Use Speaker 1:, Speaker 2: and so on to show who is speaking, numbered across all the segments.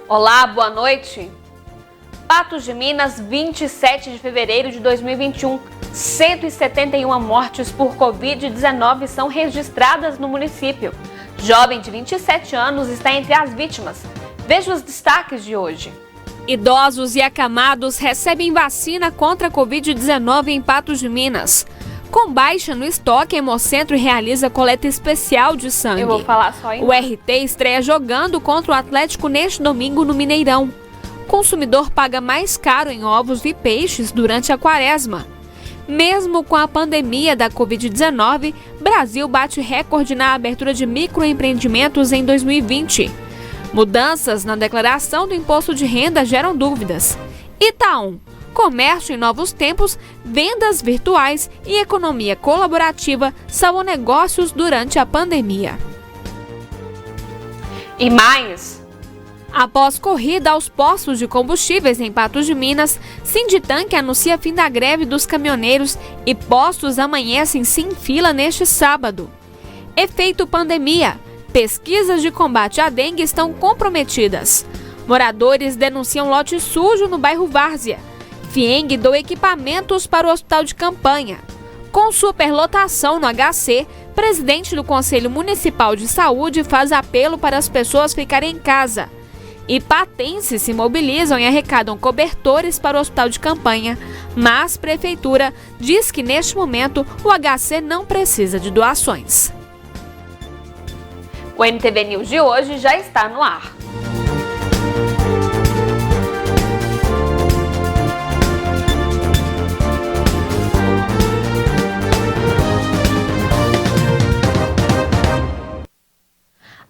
Speaker 1: Olá, boa noite. Patos de Minas, 27 de fevereiro de 2021. 171 mortes por Covid-19 são registradas no município. Jovem de 27 anos está entre as vítimas. Veja os destaques de hoje. Idosos e acamados recebem vacina contra a Covid-19 em Patos de Minas. Com baixa no estoque, Hemocentro realiza coleta especial de sangue.
Speaker 2: Eu vou falar só em...
Speaker 1: O RT estreia jogando contra o Atlético neste domingo no Mineirão. Consumidor paga mais caro em ovos e peixes durante a quaresma. Mesmo com a pandemia da Covid-19, Brasil bate recorde na abertura de microempreendimentos em 2020. Mudanças na declaração do imposto de renda geram dúvidas. Itaú, comércio em novos tempos, vendas virtuais e economia colaborativa salvam negócios durante a pandemia. E mais... Após corrida aos postos de combustíveis em Patos de Minas, Sinditank anuncia fim da greve dos caminhoneiros e postos amanhecem sem fila neste sábado. Efeito pandemia. Pesquisas de combate à dengue estão comprometidas. Moradores denunciam lote sujo no bairro Várzea. Fieng doa equipamentos para o hospital de campanha. Com superlotação no HC, presidente do Conselho Municipal de Saúde faz apelo para as pessoas ficarem em casa. E patenses se mobilizam e arrecadam cobertores para o hospital de campanha, mas a prefeitura diz que neste momento o HC não precisa de doações. O NTV News de hoje já está no ar.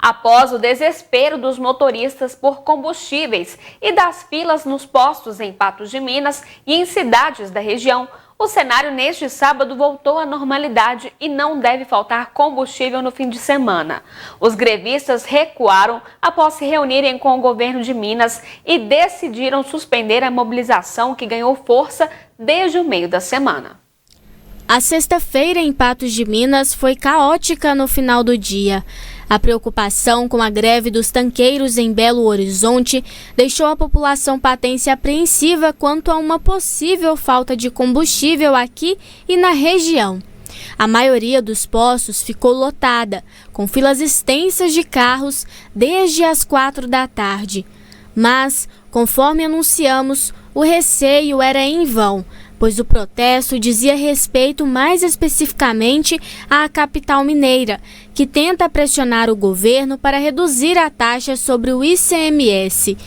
Speaker 1: Após o desespero dos motoristas por combustíveis e das filas nos postos em Patos de Minas e em cidades da região, o cenário neste sábado voltou à normalidade e não deve faltar combustível no fim de semana. Os grevistas recuaram após se reunirem com o governo de Minas e decidiram suspender a mobilização que ganhou força desde o meio da semana.
Speaker 3: A sexta-feira em Patos de Minas foi caótica no final do dia. A preocupação com a greve dos tanqueiros em Belo Horizonte deixou a população patense apreensiva quanto a uma possível falta de combustível aqui e na região. A maioria dos postos ficou lotada, com filas extensas de carros desde as 4 da tarde. Mas, conforme anunciamos, o receio era em vão, pois o protesto dizia respeito mais especificamente à capital mineira, que tenta pressionar o governo para reduzir a taxa sobre o ICMS.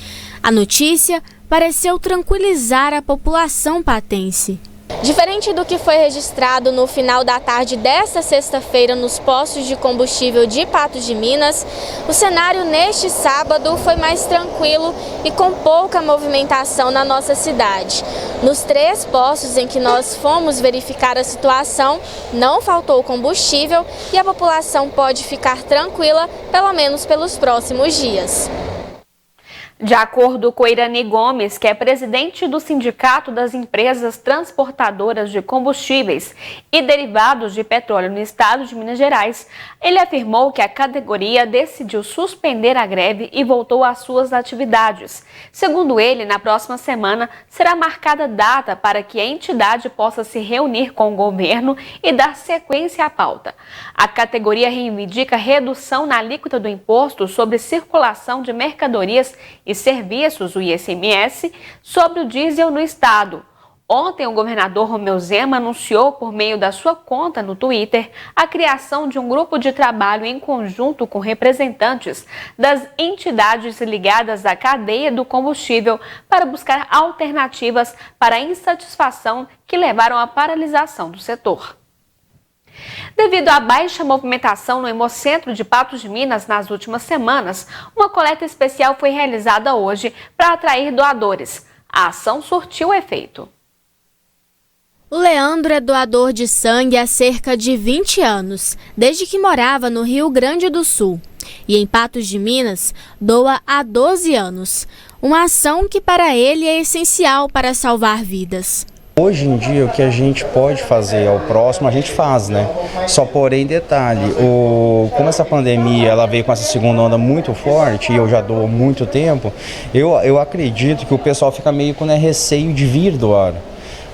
Speaker 3: A notícia pareceu tranquilizar a população patense. Diferente do que foi registrado no final da tarde desta sexta-feira nos postos de combustível de Patos de Minas, o cenário neste sábado foi mais tranquilo e com pouca movimentação na nossa cidade. Nos 3 postos em que nós fomos verificar a situação, não faltou combustível e a população pode ficar tranquila, pelo menos pelos próximos dias.
Speaker 1: De acordo com Irani Gomes, que é presidente do Sindicato das Empresas Transportadoras de Combustíveis e Derivados de Petróleo no estado de Minas Gerais, ele afirmou que a categoria decidiu suspender a greve e voltou às suas atividades. Segundo ele, na próxima semana será marcada data para que a entidade possa se reunir com o governo e dar sequência à pauta. A categoria reivindica redução na alíquota do imposto sobre circulação de mercadorias e serviços, o ICMS, sobre o diesel no estado. Ontem, o governador Romeu Zema anunciou, por meio da sua conta no Twitter, a criação de um grupo de trabalho em conjunto com representantes das entidades ligadas à cadeia do combustível para buscar alternativas para a insatisfação que levaram à paralisação do setor. Devido à baixa movimentação no Hemocentro de Patos de Minas nas últimas semanas, uma coleta especial foi realizada hoje para atrair doadores. A ação surtiu efeito.
Speaker 3: O Leandro é doador de sangue há cerca de 20 anos, desde que morava no Rio Grande do Sul. E em Patos de Minas, doa há 12 anos. Uma ação que para ele é essencial para salvar vidas.
Speaker 2: Hoje em dia, o que a gente pode fazer ao próximo, a gente faz, né? Só porém, detalhe, como essa pandemia ela veio com essa segunda onda muito forte, e eu já dou muito tempo, eu acredito que o pessoal fica meio com receio de vir doar.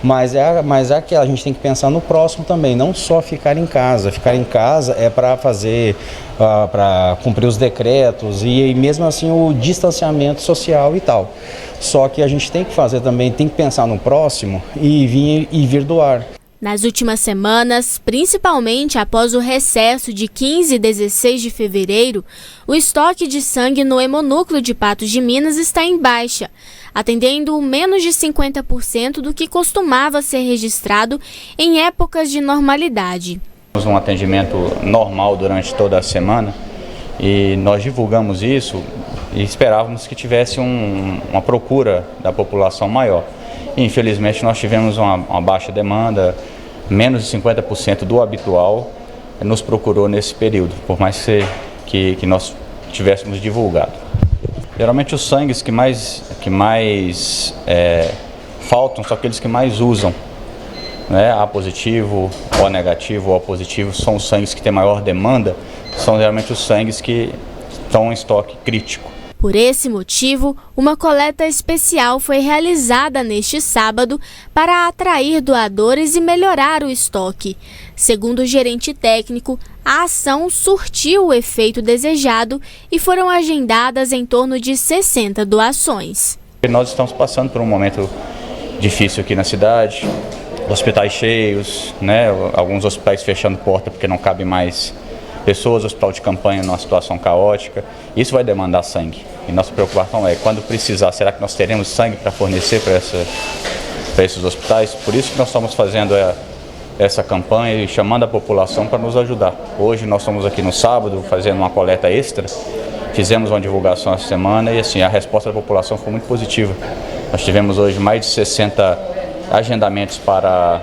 Speaker 2: Mas é que a gente tem que pensar no próximo também, não só ficar em casa. Ficar em casa é para fazer, para cumprir os decretos e mesmo assim o distanciamento social e tal. Só que a gente tem que fazer também, tem que pensar no próximo e vir doar.
Speaker 3: Nas últimas semanas, principalmente após o recesso de 15 e 16 de fevereiro, o estoque de sangue no Hemonúcleo de Patos de Minas está em baixa, atendendo menos de 50% do que costumava ser registrado em épocas de normalidade.
Speaker 4: Temos um atendimento normal durante toda a semana e nós divulgamos isso e esperávamos que tivesse uma procura da população maior. Infelizmente nós tivemos uma baixa demanda, menos de 50% do habitual nos procurou nesse período, por mais que nós tivéssemos divulgado. Geralmente os sangues que mais faltam são aqueles que mais usam, né? A positivo, O negativo, O positivo são os sangues que têm maior demanda, são geralmente os sangues que estão em estoque crítico.
Speaker 3: Por esse motivo, uma coleta especial foi realizada neste sábado para atrair doadores e melhorar o estoque. Segundo o gerente técnico, a ação surtiu o efeito desejado e foram agendadas em torno de 60 doações.
Speaker 4: Nós estamos passando por um momento difícil aqui na cidade, hospitais cheios, né? Alguns hospitais fechando porta porque não cabe mais pessoas, hospital de campanha numa situação caótica. Isso vai demandar sangue. E nossa preocupação é, quando precisar, será que nós teremos sangue para fornecer para esses hospitais? Por isso que nós estamos fazendo essa campanha e chamando a população para nos ajudar. Hoje nós estamos aqui no sábado fazendo uma coleta extra, fizemos uma divulgação essa semana e assim, a resposta da população foi muito positiva. Nós tivemos hoje mais de 60 agendamentos para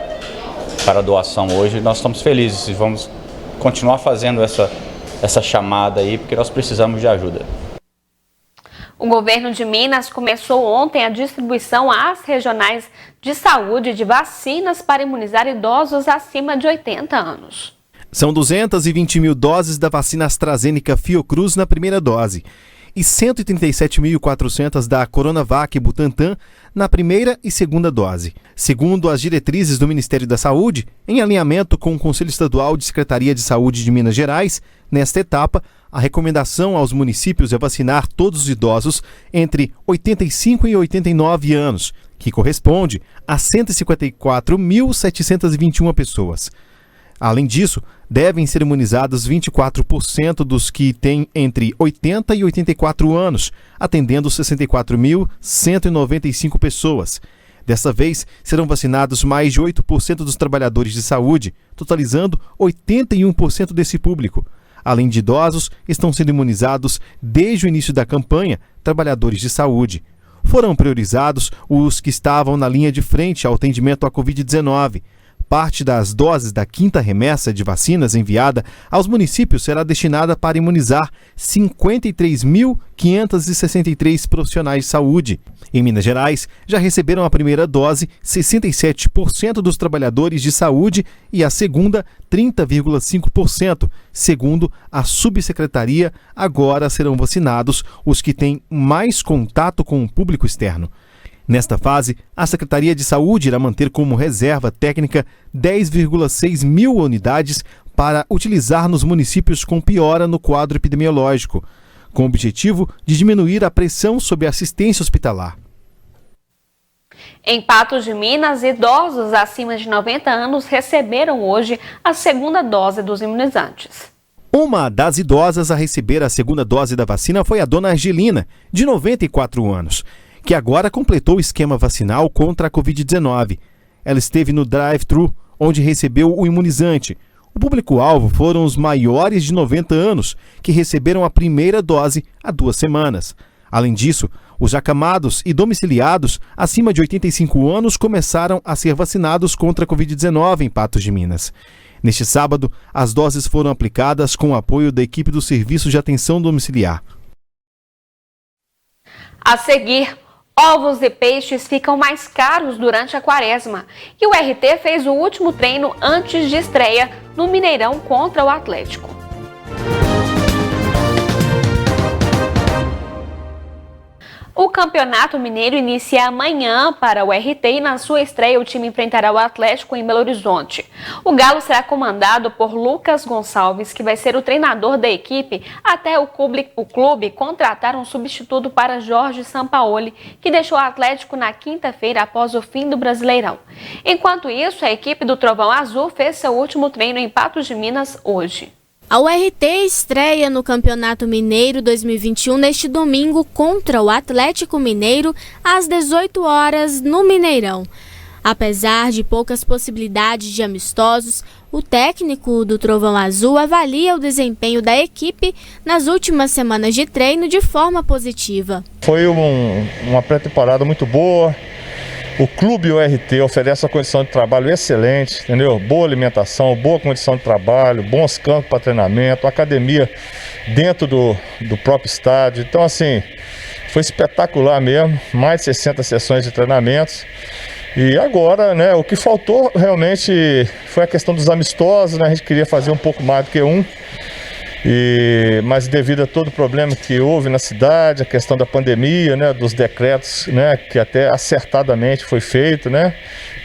Speaker 4: doação hoje e nós estamos felizes e vamos continuar fazendo essa chamada aí, porque nós precisamos de ajuda.
Speaker 1: O governo de Minas começou ontem a distribuição às regionais de saúde de vacinas para imunizar idosos acima de 80 anos.
Speaker 5: São 220 mil doses da vacina AstraZeneca Fiocruz na primeira dose e 137.400 da Coronavac Butantan na primeira e segunda dose. Segundo as diretrizes do Ministério da Saúde, em alinhamento com o Conselho Estadual de Secretaria de Saúde de Minas Gerais, nesta etapa, a recomendação aos municípios é vacinar todos os idosos entre 85 e 89 anos, que corresponde a 154.721 pessoas. Além disso, devem ser imunizados 24% dos que têm entre 80 e 84 anos, atendendo 64.195 pessoas. Dessa vez, serão vacinados mais de 8% dos trabalhadores de saúde, totalizando 81% desse público. Além de idosos, estão sendo imunizados desde o início da campanha trabalhadores de saúde. Foram priorizados os que estavam na linha de frente ao atendimento à Covid-19. Parte das doses da quinta remessa de vacinas enviada aos municípios será destinada para imunizar 53.563 profissionais de saúde. Em Minas Gerais, já receberam a primeira dose 67% dos trabalhadores de saúde e a segunda 30,5%. Segundo a subsecretaria, agora serão vacinados os que têm mais contato com o público externo. Nesta fase, a Secretaria de Saúde irá manter como reserva técnica 10,6 mil unidades para utilizar nos municípios com piora no quadro epidemiológico, com o objetivo de diminuir a pressão sobre a assistência hospitalar.
Speaker 1: Em Patos de Minas, idosos acima de 90 anos receberam hoje a segunda dose dos imunizantes.
Speaker 5: Uma das idosas a receber a segunda dose da vacina foi a dona Argelina, de 94 anos. Que agora completou o esquema vacinal contra a Covid-19. Ela esteve no drive-thru, onde recebeu o imunizante. O público-alvo foram os maiores de 90 anos, que receberam a primeira dose há 2 semanas. Além disso, os acamados e domiciliados acima de 85 anos começaram a ser vacinados contra a Covid-19 em Patos de Minas. Neste sábado, as doses foram aplicadas com o apoio da equipe do Serviço de Atenção Domiciliar.
Speaker 1: A seguir, Ovos e peixes ficam mais caros durante a quaresma e o RT fez o último treino antes de estreia no Mineirão contra o Atlético. O Campeonato Mineiro inicia amanhã para o RT e na sua estreia o time enfrentará o Atlético em Belo Horizonte. O Galo será comandado por Lucas Gonçalves, que vai ser o treinador da equipe até o clube contratar um substituto para Jorge Sampaoli, que deixou o Atlético na quinta-feira após o fim do Brasileirão. Enquanto isso, a equipe do Trovão Azul fez seu último treino em Patos de Minas hoje.
Speaker 3: A URT estreia no Campeonato Mineiro 2021 neste domingo contra o Atlético Mineiro às 18 horas no Mineirão. Apesar de poucas possibilidades de amistosos, o técnico do Trovão Azul avalia o desempenho da equipe nas últimas semanas de treino de forma positiva.
Speaker 6: Foi uma pré-temporada muito boa. O clube URT oferece uma condição de trabalho excelente, entendeu? Boa alimentação, boa condição de trabalho, bons campos para treinamento, academia dentro do próprio estádio. Então, assim, foi espetacular mesmo, mais de 60 sessões de treinamentos. E agora, né, o que faltou realmente foi a questão dos amistosos, né? A gente queria fazer um pouco mais do que um. Mas devido a todo o problema que houve na cidade, a questão da pandemia, né, dos decretos, né, que até acertadamente foi feito, né,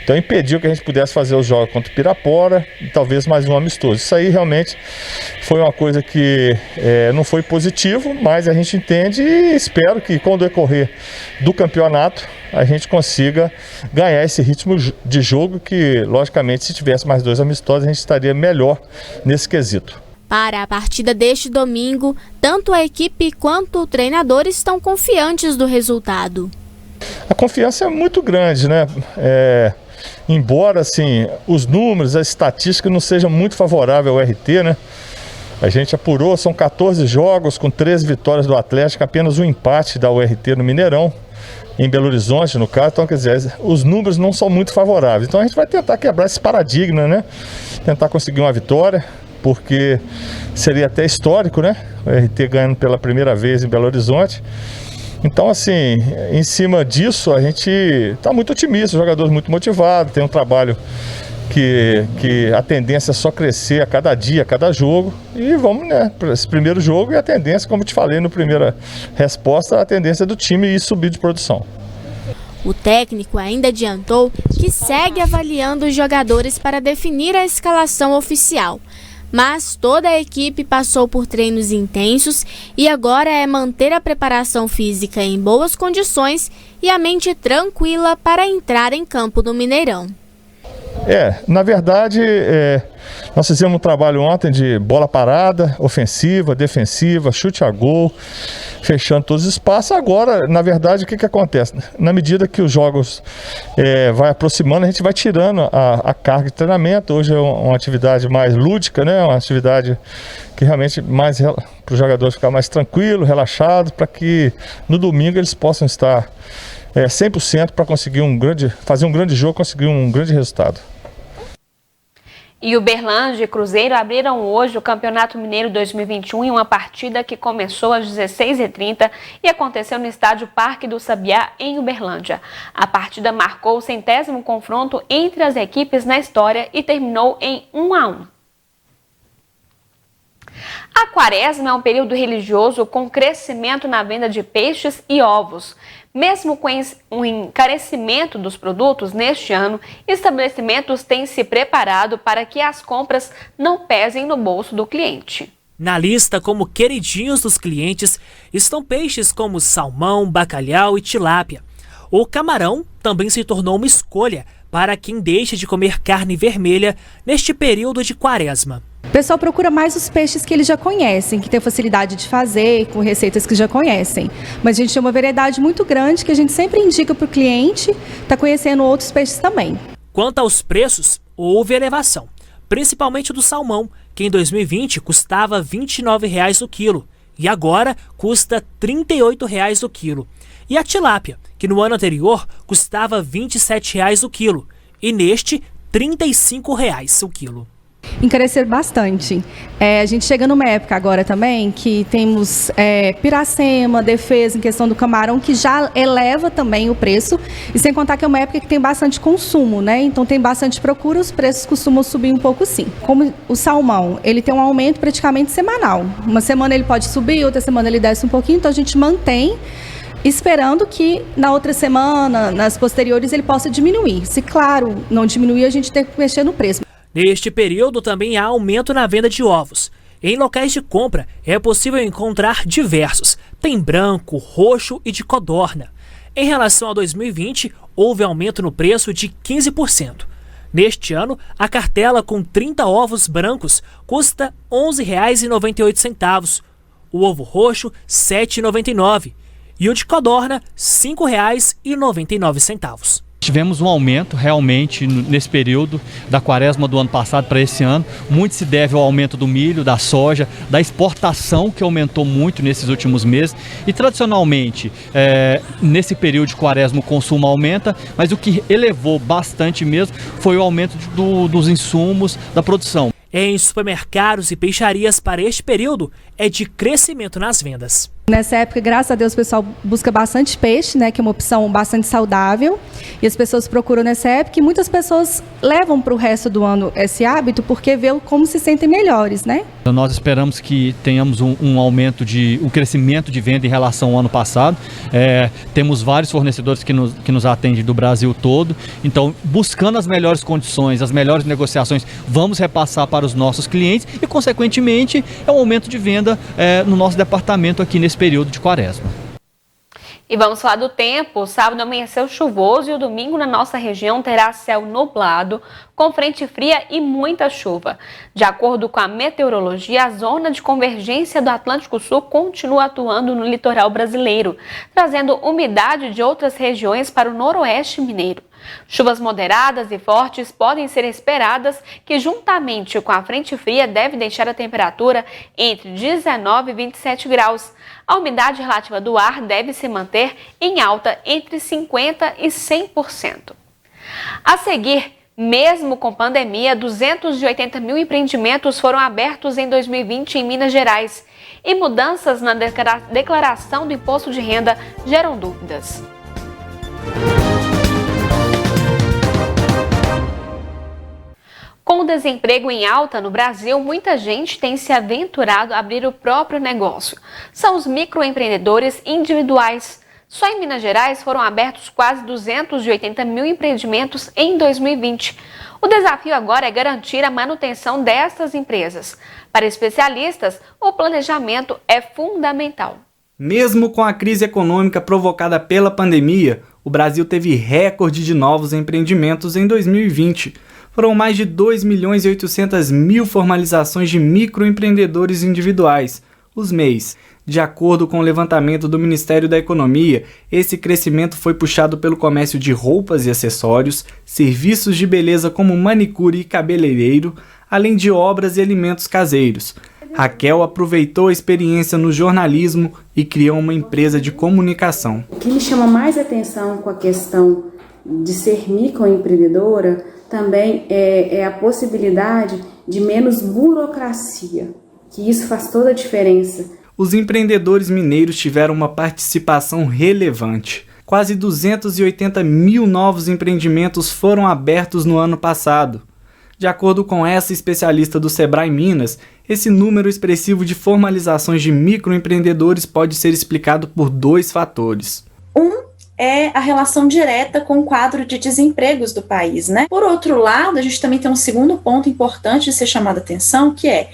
Speaker 6: então impediu que a gente pudesse fazer os jogos contra o Pirapora e talvez mais um amistoso. Isso aí realmente foi uma coisa que não foi positivo, mas a gente entende e espero que com o decorrer do campeonato a gente consiga ganhar esse ritmo de jogo que, logicamente, se tivesse mais 2 amistosos a gente estaria melhor nesse quesito.
Speaker 3: Para a partida deste domingo, tanto a equipe quanto o treinador estão confiantes do resultado.
Speaker 6: A confiança é muito grande, né? Embora assim, os números, a estatística não seja muito favorável ao RT, né? A gente apurou, são 14 jogos com 13 vitórias do Atlético, apenas um empate da URT no Mineirão, em Belo Horizonte no caso, então quer dizer, os números não são muito favoráveis. Então a gente vai tentar quebrar esse paradigma, né? Tentar conseguir uma vitória, porque seria até histórico, né? O RT ganhando pela primeira vez em Belo Horizonte. Então, assim, em cima disso, a gente está muito otimista, os jogadores muito motivados, tem um trabalho que a tendência é só crescer a cada dia, a cada jogo. E vamos, né, para esse primeiro jogo e a tendência, como eu te falei na primeira resposta, a tendência do time é subir de produção.
Speaker 3: O técnico ainda adiantou que segue avaliando os jogadores para definir a escalação oficial. Mas toda a equipe passou por treinos intensos e agora é manter a preparação física em boas condições e a mente tranquila para entrar em campo no Mineirão.
Speaker 6: Na verdade, nós fizemos um trabalho ontem de bola parada, ofensiva, defensiva, chute a gol, fechando todos os espaços. Agora, na verdade, o que acontece? Na medida que os jogos vai aproximando, a gente vai tirando a carga de treinamento. Hoje é uma atividade mais lúdica, né? Uma atividade que realmente mais para os jogadores ficar mais tranquilo, relaxado, para que no domingo eles possam estar 100% para conseguir fazer um grande jogo, conseguir um grande resultado.
Speaker 1: E Uberlândia e Cruzeiro abriram hoje o Campeonato Mineiro 2021 em uma partida que começou às 16h30 e aconteceu no estádio Parque do Sabiá, em Uberlândia. A partida marcou o 100º confronto entre as equipes na história e terminou em 1-1. A quaresma é um período religioso com crescimento na venda de peixes e ovos. Mesmo com o encarecimento dos produtos neste ano, estabelecimentos têm se preparado para que as compras não pesem no bolso do cliente.
Speaker 7: Na lista como queridinhos dos clientes estão peixes como salmão, bacalhau e tilápia. O camarão também se tornou uma escolha para quem deixa de comer carne vermelha neste período de quaresma.
Speaker 8: O pessoal procura mais os peixes que eles já conhecem, que tem facilidade de fazer, com receitas que já conhecem. Mas a gente tem uma variedade muito grande que a gente sempre indica para o cliente estar conhecendo outros peixes também.
Speaker 7: Quanto aos preços, houve elevação, principalmente do salmão, que em 2020 custava R$ 29,00 o quilo e agora custa R$ 38,00 o quilo. E a tilápia, que no ano anterior custava R$ 27,00 o quilo e neste R$ 35,00 o quilo.
Speaker 8: encareceram bastante. A gente chega numa época agora também que temos Piracema, Defesa, em questão do camarão, que já eleva também o preço, e sem contar que é uma época que tem bastante consumo, né? Então tem bastante procura, os preços costumam subir um pouco sim. Como o salmão, ele tem um aumento praticamente semanal. Uma semana ele pode subir, outra semana ele desce um pouquinho, então a gente mantém, esperando que na outra semana, nas posteriores, ele possa diminuir. Se, claro, não diminuir, a gente tem que mexer no preço.
Speaker 7: Neste período também há aumento na venda de ovos. Em locais de compra é possível encontrar diversos. Tem branco, roxo e de codorna. Em relação a 2020, houve aumento no preço de 15%. Neste ano, a cartela com 30 ovos brancos custa R$ 11,98. O ovo roxo, R$ 7,99. E o de codorna, R$ 5,99.
Speaker 9: Tivemos um aumento realmente nesse período da quaresma do ano passado para esse ano. Muito se deve ao aumento do milho, da soja, da exportação, que aumentou muito nesses últimos meses. E tradicionalmente, nesse período de quaresma o consumo aumenta, mas o que elevou bastante mesmo foi o aumento dos insumos da produção.
Speaker 7: Em supermercados e peixarias para este período é de crescimento nas vendas.
Speaker 8: Nessa época, graças a Deus, o pessoal busca bastante peixe, né, que é uma opção bastante saudável. E as pessoas procuram nessa época, e muitas pessoas levam para o resto do ano esse hábito porque vê como se sentem melhores, né?
Speaker 9: Nós esperamos que tenhamos um aumento um crescimento de venda em relação ao ano passado. Temos vários fornecedores que nos atendem do Brasil todo. Então, buscando as melhores condições, as melhores negociações, vamos repassar para os nossos clientes e, consequentemente, é um aumento de venda no nosso departamento aqui nesse período de quaresma.
Speaker 1: E vamos falar do tempo. O sábado amanheceu chuvoso e o domingo na nossa região terá céu nublado, com frente fria e muita chuva. De acordo com a meteorologia, a zona de convergência do Atlântico Sul continua atuando no litoral brasileiro, trazendo umidade de outras regiões para o noroeste mineiro. Chuvas moderadas e fortes podem ser esperadas, que juntamente com a frente fria deve deixar a temperatura entre 19 e 27 graus. A umidade relativa do ar deve se manter em alta entre 50% e 100%. A seguir, mesmo com pandemia, 280 mil empreendimentos foram abertos em 2020 em Minas Gerais. E mudanças na declaração do imposto de renda geram dúvidas. Com o desemprego em alta no Brasil, muita gente tem se aventurado a abrir o próprio negócio. São os microempreendedores individuais. Só em Minas Gerais foram abertos quase 280 mil empreendimentos em 2020. O desafio agora é garantir a manutenção destas empresas. Para especialistas, o planejamento é fundamental.
Speaker 10: Mesmo com a crise econômica provocada pela pandemia, o Brasil teve recorde de novos empreendimentos em 2020. Foram mais de 2.800.000 formalizações de microempreendedores individuais, os MEIs. De acordo com o levantamento do Ministério da Economia, esse crescimento foi puxado pelo comércio de roupas e acessórios, serviços de beleza como manicure e cabeleireiro, além de obras e alimentos caseiros. Raquel aproveitou a experiência no jornalismo e criou uma empresa de comunicação.
Speaker 11: O que me chama mais atenção com a questão de ser microempreendedora também é a possibilidade de menos burocracia, que isso faz toda a diferença.
Speaker 10: Os empreendedores mineiros tiveram uma participação relevante. Quase 280 mil novos empreendimentos foram abertos no ano passado. De acordo com essa especialista do Sebrae Minas, esse número expressivo de formalizações de microempreendedores pode ser explicado por dois fatores.
Speaker 12: É a relação direta com o quadro de desempregos do país, né? Por outro lado, a gente também tem um segundo ponto importante de ser chamado a atenção, que é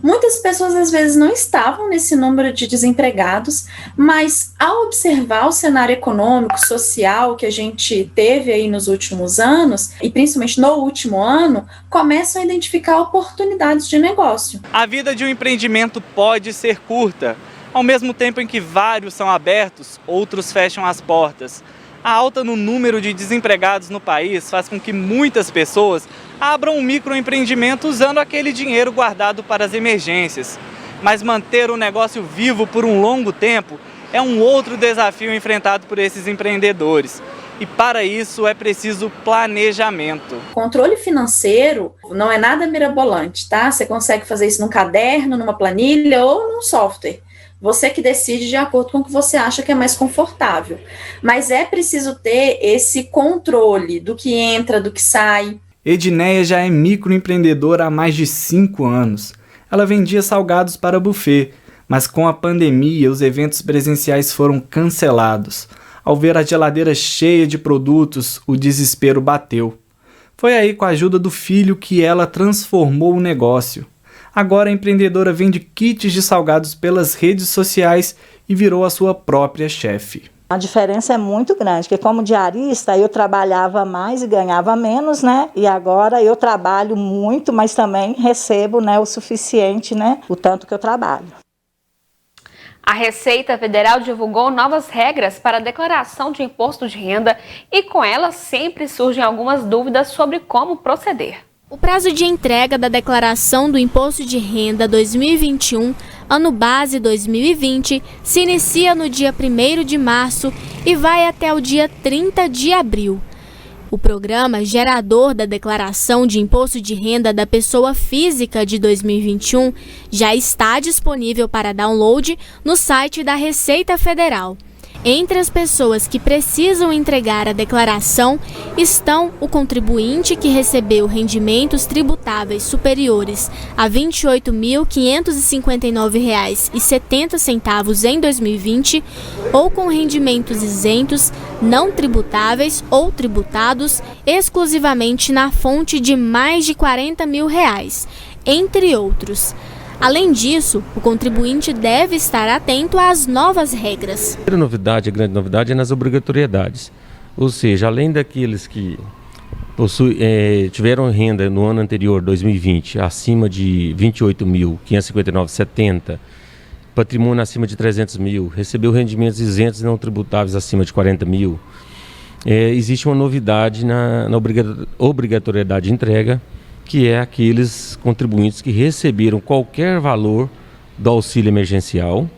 Speaker 12: muitas pessoas às vezes não estavam nesse número de desempregados, mas ao observar o cenário econômico, social que a gente teve aí nos últimos anos, e principalmente no último ano, começam a identificar oportunidades de negócio.
Speaker 10: A vida de um empreendimento pode ser curta. Ao mesmo tempo em que vários são abertos, outros fecham as portas. A alta no número de desempregados no país faz com que muitas pessoas abram um microempreendimento usando aquele dinheiro guardado para as emergências. Mas manter o negócio vivo por um longo tempo é um outro desafio enfrentado por esses empreendedores. e para isso é preciso planejamento.
Speaker 12: Controle financeiro não é nada mirabolante, tá? Você consegue fazer isso num caderno, numa planilha ou num software. Você que decide de acordo com o que você acha que é mais confortável. Mas é preciso ter esse controle do que entra, do que sai.
Speaker 10: Edneia já é microempreendedora há mais de 5 anos. Ela vendia salgados para buffet, mas com a pandemia os eventos presenciais foram cancelados. Ao ver a geladeira cheia de produtos, o desespero bateu. Foi aí, com a ajuda do filho, que ela transformou o negócio. Agora a empreendedora vende kits de salgados pelas redes sociais e virou a sua própria chefe.
Speaker 13: A diferença é muito grande, porque como diarista eu trabalhava mais e ganhava menos, né? E agora eu trabalho muito, mas também recebo, né, o suficiente, né, o tanto que eu trabalho.
Speaker 1: A Receita Federal divulgou novas regras para a declaração de imposto de renda e com elas sempre surgem algumas dúvidas sobre como proceder.
Speaker 3: O prazo de entrega da declaração do Imposto de Renda 2021, ano base 2020, se inicia no dia 1º de março e vai até o dia 30 de abril. O programa gerador da declaração de imposto de renda da pessoa física de 2021 já está disponível para download no site da Receita Federal. Entre as pessoas que precisam entregar a declaração estão o contribuinte que recebeu rendimentos tributáveis superiores a R$ 28.559,70 em 2020 ou com rendimentos isentos, não tributáveis ou tributados exclusivamente na fonte de mais de R$ 40 mil, entre outros. Além disso, o contribuinte deve estar atento às novas regras.
Speaker 14: A grande novidade é nas obrigatoriedades. Ou seja, além daqueles que tiveram renda no ano anterior, 2020, acima de R$ 28.559,70, patrimônio acima de R$ 300 mil, recebeu rendimentos isentos e não tributáveis acima de R$ 40 mil, existe uma novidade na obrigatoriedade de entrega, que é aqueles contribuintes que receberam qualquer valor do auxílio emergencial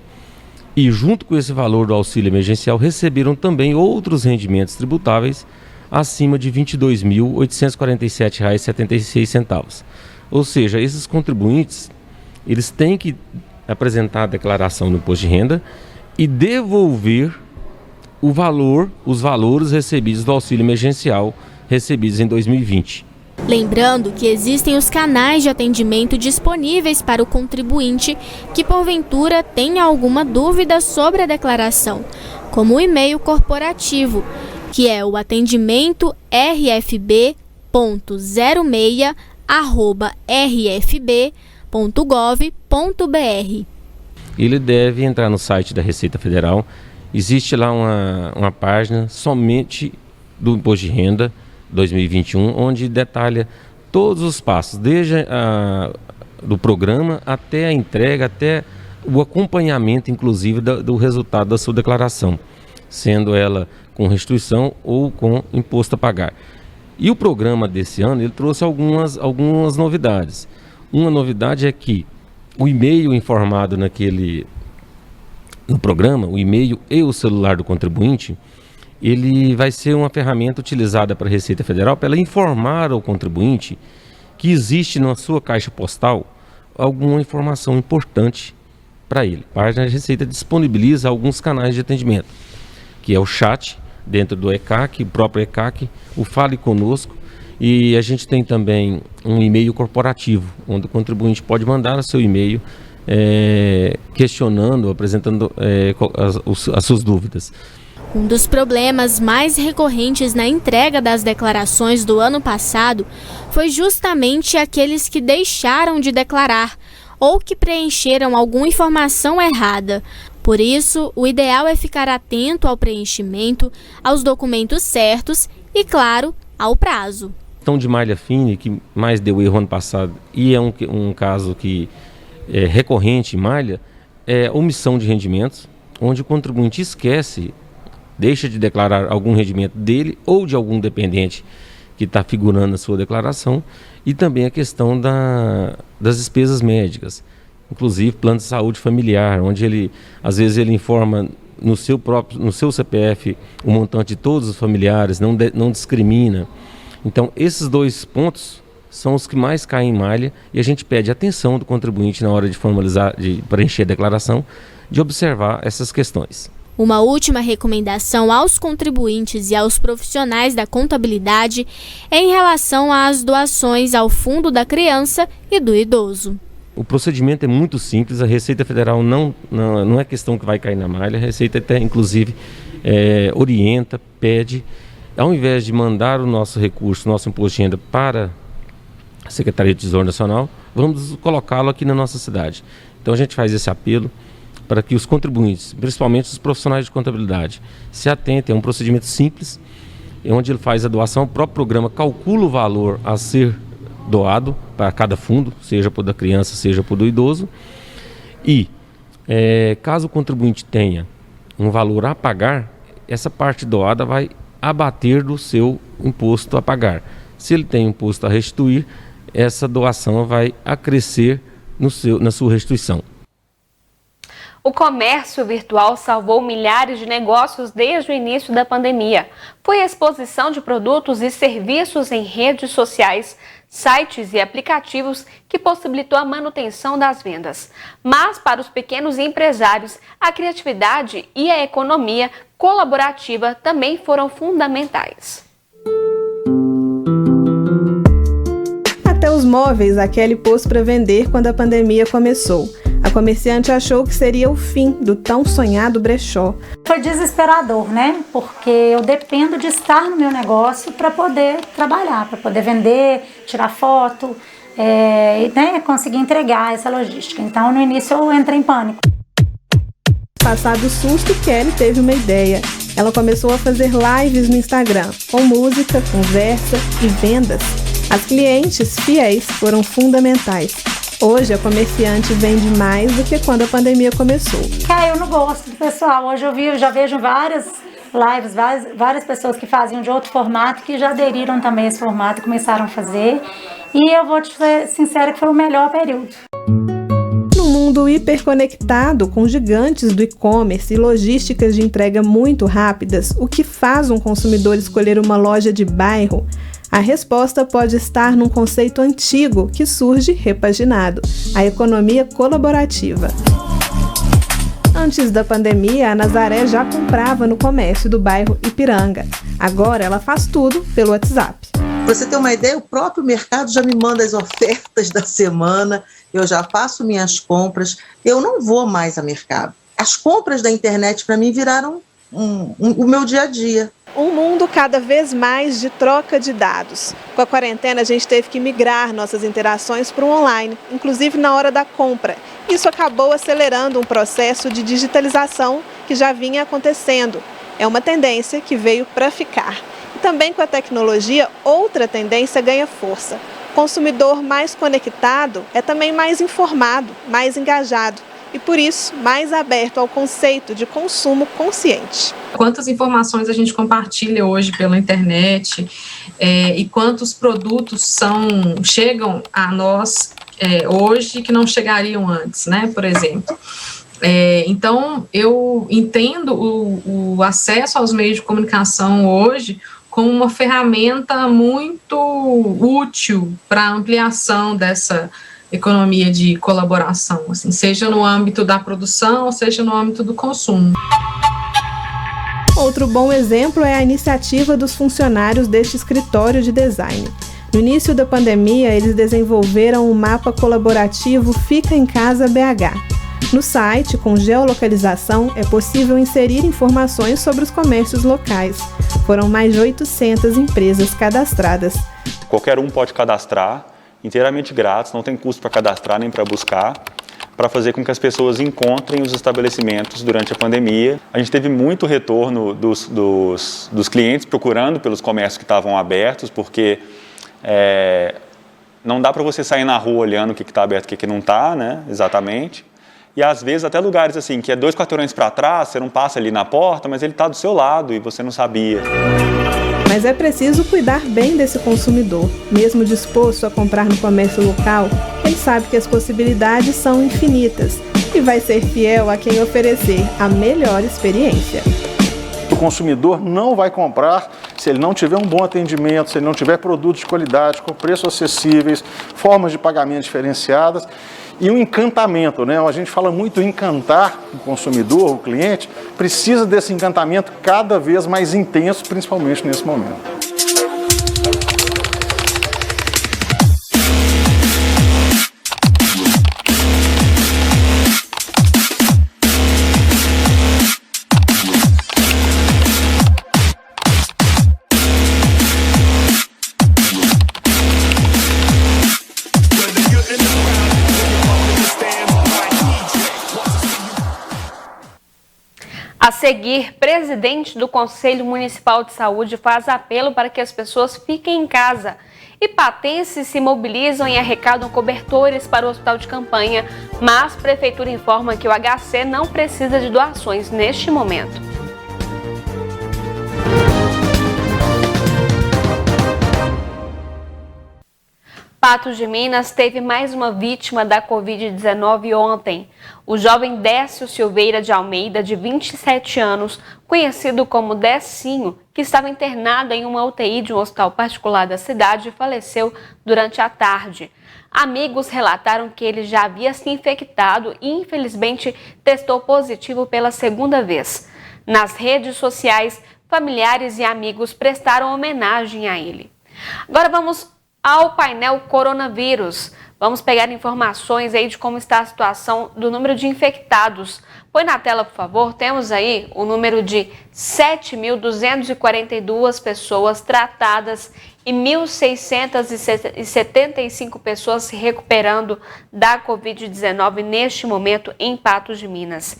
Speaker 14: e, junto com esse valor do auxílio emergencial, receberam também outros rendimentos tributáveis acima de R$ 22.847,76. Ou seja, esses contribuintes, eles têm que apresentar a declaração do imposto de renda e devolver os valores recebidos do auxílio emergencial recebidos em 2020.
Speaker 3: Lembrando que existem os canais de atendimento disponíveis para o contribuinte que porventura tenha alguma dúvida sobre a declaração, como o e-mail corporativo, que é o atendimento rfb.06@rfb.gov.br.
Speaker 14: Ele deve entrar no site da Receita Federal. Existe lá uma página somente do Imposto de Renda 2021, onde detalha todos os passos, desde do programa até a entrega, até o acompanhamento, inclusive, do resultado da sua declaração, sendo ela com restituição ou com imposto a pagar. E o programa desse ano, ele trouxe algumas novidades. Uma novidade é que o e-mail informado no programa, o e-mail e o celular do contribuinte, ele vai ser uma ferramenta utilizada para a Receita Federal para ela informar ao contribuinte que existe na sua caixa postal alguma informação importante para ele. A página da Receita disponibiliza alguns canais de atendimento, que é o chat dentro do ECAC, o próprio ECAC, o Fale Conosco, e a gente tem também um e-mail corporativo, onde o contribuinte pode mandar o seu e-mail questionando, apresentando as suas dúvidas.
Speaker 3: Um dos problemas mais recorrentes na entrega das declarações do ano passado foi justamente aqueles que deixaram de declarar ou que preencheram alguma informação errada. Por isso, o ideal é ficar atento ao preenchimento, aos documentos certos e, claro, ao prazo.
Speaker 14: Então, de malha fine, que mais deu erro ano passado, e é um caso que é recorrente em malha, é omissão de rendimentos, onde o contribuinte deixa de declarar algum rendimento dele ou de algum dependente que está figurando na sua declaração, e também a questão das despesas médicas, inclusive plano de saúde familiar, onde às vezes ele informa no seu CPF o montante de todos os familiares, não discrimina. Então, esses 2 pontos são os que mais caem em malha e a gente pede atenção do contribuinte na hora de formalizar, de preencher a declaração, de observar essas questões.
Speaker 3: Uma última recomendação aos contribuintes e aos profissionais da contabilidade é em relação às doações ao Fundo da Criança e do Idoso.
Speaker 14: O procedimento é muito simples, a Receita Federal não é questão que vai cair na malha, a Receita até inclusive orienta, pede, ao invés de mandar o nosso recurso, nosso imposto de renda para a Secretaria do Tesouro Nacional, vamos colocá-lo aqui na nossa cidade. Então a gente faz esse apelo para que os contribuintes, principalmente os profissionais de contabilidade, se atentem a um procedimento simples, onde ele faz a doação, o próprio programa calcula o valor a ser doado para cada fundo, seja por da criança, seja por do idoso, e caso o contribuinte tenha um valor a pagar, essa parte doada vai abater do seu imposto a pagar. Se ele tem imposto a restituir, essa doação vai acrescer na sua restituição.
Speaker 1: O comércio virtual salvou milhares de negócios desde o início da pandemia. Foi a exposição de produtos e serviços em redes sociais, sites e aplicativos que possibilitou a manutenção das vendas. Mas para os pequenos empresários, a criatividade e a economia colaborativa também foram fundamentais.
Speaker 15: Até os móveis a Kelly pôs para vender quando a pandemia começou. A comerciante achou que seria o fim do tão sonhado brechó.
Speaker 16: Foi desesperador, né? Porque eu dependo de estar no meu negócio para poder trabalhar, para poder vender, tirar foto, conseguir entregar essa logística. Então, no início, eu entrei em pânico.
Speaker 15: Passado o susto, Kelly teve uma ideia. Ela começou a fazer lives no Instagram, com música, conversa e vendas. As clientes fiéis foram fundamentais. Hoje a comerciante vende mais do que quando a pandemia começou.
Speaker 16: Eu não gosto do pessoal. Hoje eu já vejo várias lives, várias pessoas que faziam de outro formato, que já aderiram também a esse formato e começaram a fazer. E eu vou te ser sincera que foi o melhor período.
Speaker 15: No mundo hiperconectado, com gigantes do e-commerce e logísticas de entrega muito rápidas, o que faz um consumidor escolher uma loja de bairro? A resposta pode estar num conceito antigo que surge repaginado: a economia colaborativa. Antes da pandemia, a Nazaré já comprava no comércio do bairro Ipiranga. Agora ela faz tudo pelo WhatsApp.
Speaker 17: Para você ter uma ideia, o próprio mercado já me manda as ofertas da semana, eu já faço minhas compras, eu não vou mais a mercado. As compras da internet para mim viraram o meu dia a dia.
Speaker 15: Um mundo cada vez mais de troca de dados. Com a quarentena, a gente teve que migrar nossas interações para o online, inclusive na hora da compra. Isso acabou acelerando um processo de digitalização que já vinha acontecendo. É uma tendência que veio para ficar. E também com a tecnologia, outra tendência ganha força. O consumidor mais conectado é também mais informado, mais engajado. E por isso, mais aberto ao conceito de consumo consciente.
Speaker 18: Quantas informações a gente compartilha hoje pela internet e quantos produtos chegam a nós hoje que não chegariam antes, né, por exemplo. Então, eu entendo o acesso aos meios de comunicação hoje como uma ferramenta muito útil para a ampliação dessa economia de colaboração, assim, seja no âmbito da produção, seja no âmbito do consumo.
Speaker 15: Outro bom exemplo é a iniciativa dos funcionários deste escritório de design. No início da pandemia, eles desenvolveram um mapa colaborativo Fica em Casa BH. No site, com geolocalização, é possível inserir informações sobre os comércios locais. Foram mais de 800 empresas cadastradas.
Speaker 19: Qualquer um pode cadastrar, inteiramente grátis, não tem custo para cadastrar nem para buscar, para fazer com que as pessoas encontrem os estabelecimentos durante a pandemia. A gente teve muito retorno dos clientes procurando pelos comércios que estavam abertos, porque não dá para você sair na rua olhando o que está aberto e o que não está, né? Exatamente. E às vezes até lugares assim, que é 2 quarteirões para trás, você não passa ali na porta, mas ele está do seu lado e você não sabia.
Speaker 15: Mas é preciso cuidar bem desse consumidor. Mesmo disposto a comprar no comércio local, ele sabe que as possibilidades são infinitas. e vai ser fiel a quem oferecer a melhor experiência.
Speaker 20: O consumidor não vai comprar se ele não tiver um bom atendimento, se ele não tiver produtos de qualidade, com preços acessíveis, formas de pagamento diferenciadas e um encantamento, né? A gente fala muito em encantar o consumidor, o cliente, precisa desse encantamento cada vez mais intenso, principalmente nesse momento.
Speaker 1: A seguir, presidente do Conselho Municipal de Saúde faz apelo para que as pessoas fiquem em casa. E patenses se mobilizam e arrecadam cobertores para o hospital de campanha, mas a prefeitura informa que o HC não precisa de doações neste momento. Patos de Minas teve mais uma vítima da Covid-19 ontem. O jovem Décio Silveira de Almeida, de 27 anos, conhecido como Decinho, que estava internado em uma UTI de um hospital particular da cidade, faleceu durante a tarde. Amigos relataram que ele já havia se infectado e, infelizmente, testou positivo pela segunda vez. Nas redes sociais, familiares e amigos prestaram homenagem a ele. Agora vamos ao painel coronavírus. Vamos pegar informações aí de como está a situação do número de infectados. Põe na tela, por favor. Temos aí o número de 7.242 pessoas tratadas e 1.675 pessoas se recuperando da Covid-19 neste momento em Patos de Minas.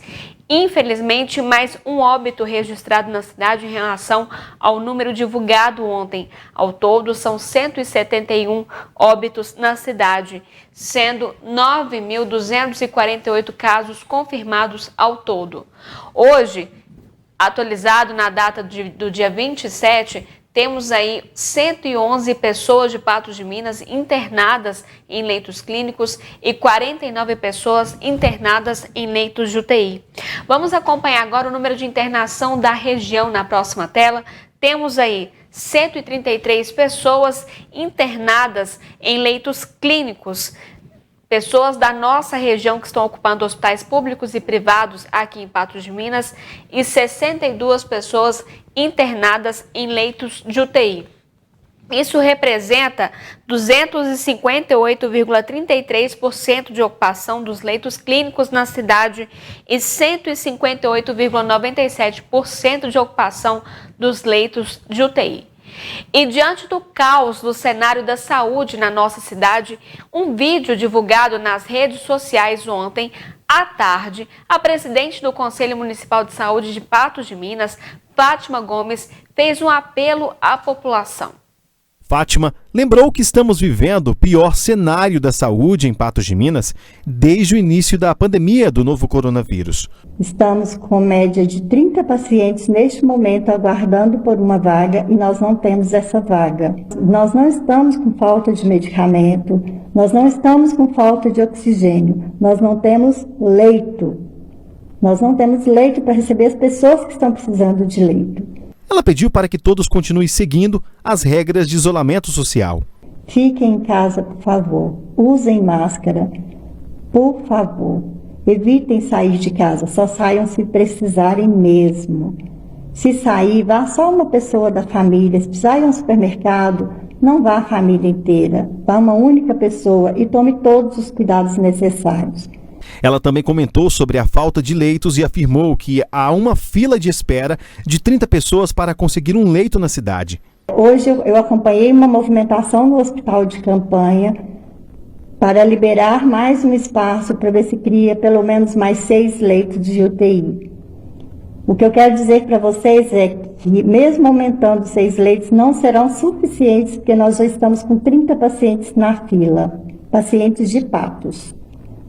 Speaker 1: Infelizmente, mais um óbito registrado na cidade em relação ao número divulgado ontem. Ao todo, são 171 óbitos na cidade, sendo 9.248 casos confirmados ao todo. Hoje, atualizado na data do dia 27, temos aí 111 pessoas de Patos de Minas internadas em leitos clínicos e 49 pessoas internadas em leitos de UTI. Vamos acompanhar agora o número de internação da região na próxima tela. Temos aí 133 pessoas internadas em leitos clínicos. Pessoas da nossa região que estão ocupando hospitais públicos e privados aqui em Patos de Minas e 62 pessoas internadas em leitos de UTI. Isso representa 258,33% de ocupação dos leitos clínicos na cidade e 158,97% de ocupação dos leitos de UTI. E diante do caos do cenário da saúde na nossa cidade, um vídeo divulgado nas redes sociais ontem à tarde, a presidente do Conselho Municipal de Saúde de Patos de Minas, Fátima Gomes, fez um apelo à população.
Speaker 5: Fátima lembrou que estamos vivendo o pior cenário da saúde em Patos de Minas desde o início da pandemia do novo coronavírus.
Speaker 21: Estamos com média de 30 pacientes neste momento aguardando por uma vaga e nós não temos essa vaga. Nós não estamos com falta de medicamento, nós não estamos com falta de oxigênio, nós não temos leito. Nós não temos leito para receber as pessoas que estão precisando de leito.
Speaker 5: Ela pediu para que todos continuem seguindo as regras de isolamento social.
Speaker 21: Fiquem em casa, por favor. Usem máscara, por favor. Evitem sair de casa, só saiam se precisarem mesmo. Se sair, vá só uma pessoa da família. Se precisar ir ao supermercado, não vá a família inteira. Vá uma única pessoa e tome todos os cuidados necessários.
Speaker 5: Ela também comentou sobre a falta de leitos e afirmou que há uma fila de espera de 30 pessoas para conseguir um leito na cidade.
Speaker 21: Hoje eu acompanhei uma movimentação no hospital de campanha para liberar mais um espaço para ver se cria pelo menos mais 6 leitos de UTI. O que eu quero dizer para vocês é que mesmo aumentando 6 leitos não serão suficientes porque nós já estamos com 30 pacientes na fila, pacientes de Patos.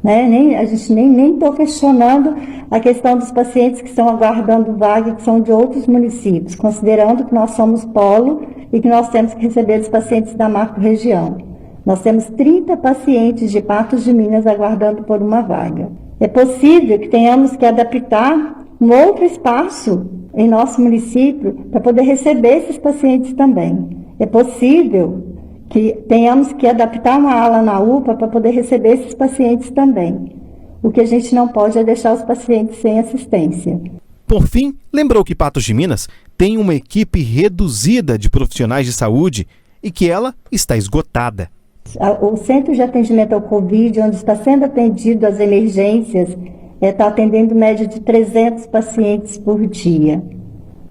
Speaker 21: A gente nem estou questionando a questão dos pacientes que estão aguardando vaga, que são de outros municípios, considerando que nós somos polo e que nós temos que receber os pacientes da macro-região. Nós temos 30 pacientes de Patos de Minas aguardando por uma vaga. É possível que tenhamos que adaptar um outro espaço em nosso município para poder receber esses pacientes também. É possível que tenhamos que adaptar uma ala na UPA para poder receber esses pacientes também. O que a gente não pode é deixar os pacientes sem assistência.
Speaker 5: Por fim, lembrou que Patos de Minas tem uma equipe reduzida de profissionais de saúde e que ela está esgotada.
Speaker 21: O Centro de Atendimento ao Covid, onde está sendo atendido as emergências, está atendendo média de 300 pacientes por dia.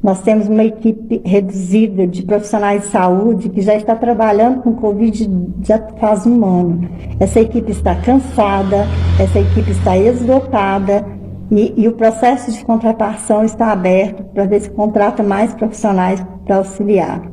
Speaker 21: Nós temos uma equipe reduzida de profissionais de saúde que já está trabalhando com Covid já faz um ano. Essa equipe está cansada, essa equipe está esgotada e o processo de contratação está aberto para ver se contrata mais profissionais para auxiliar.